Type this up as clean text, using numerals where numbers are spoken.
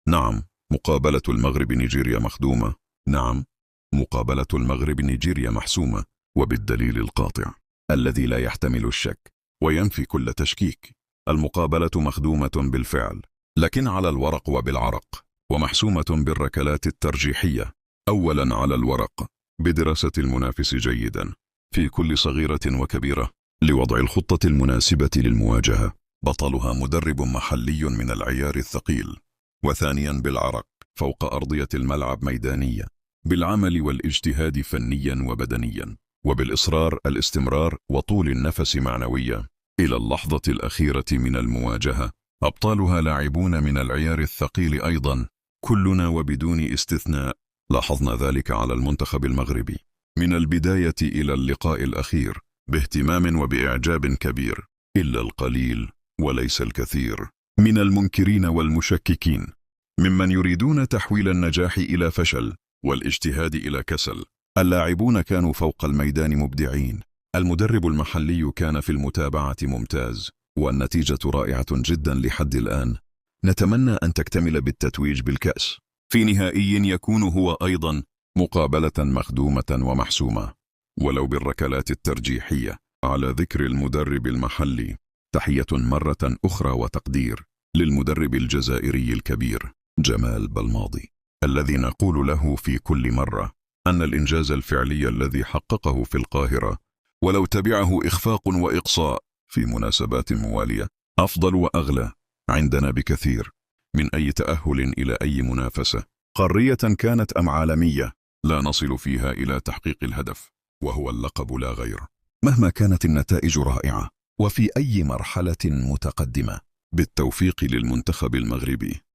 نعم. مقابلة المغرب نيجيريا مخدومة. نعم. مقابلة المغرب نيجيريا محسومة، وبالدليل القاطع الذي لا يحتمل الشك وينفي كل تشكيك. المقابلة مخدومة بالفعل، لكن على الورق وبالعرق، ومحسومة بالركلات الترجيحية. أولا على الورق، بدراسة المنافس جيدا في كل صغيرة وكبيرة لوضع الخطة المناسبة للمواجهة، بطلها مدرب محلي من العيار الثقيل. وثانيا بالعرق، فوق أرضية الملعب ميدانية، بالعمل والاجتهاد فنيا وبدنيا، وبالإصرار الاستمرار وطول النفس معنويا إلى اللحظة الأخيرة من المواجهة. أبطالها لاعبون من العيار الثقيل أيضا، كلنا وبدون استثناء لاحظنا ذلك على المنتخب المغربي من البداية إلى اللقاء الأخير باهتمام وبإعجاب كبير، إلا القليل وليس الكثير من المنكرين والمشككين، ممن يريدون تحويل النجاح إلى فشل والاجتهاد إلى كسل. اللاعبون كانوا فوق الميدان مبدعين، المدرب المحلي كان في المتابعة ممتاز، والنتيجة رائعة جدا لحد الآن. نتمنى أن تكتمل بالتتويج بالكأس في نهائي يكون هو أيضا مقابلة مخدومة ومحسومة، ولو بالركلات الترجيحية. على ذكر المدرب المحلي، تحية مرة أخرى وتقدير للمدرب الجزائري الكبير جمال بلماضي، الذي نقول له في كل مرة أن الإنجاز الفعلي الذي حققه في القاهرة، ولو تبعه إخفاق وإقصاء في مناسبات موالية، أفضل وأغلى عندنا بكثير من أي تأهل إلى أي منافسة قارية كانت أم عالمية لا نصل فيها إلى تحقيق الهدف، وهو اللقب لا غير، مهما كانت النتائج رائعة وفي أي مرحلة متقدمة. بالتوفيق للمنتخب المغربي.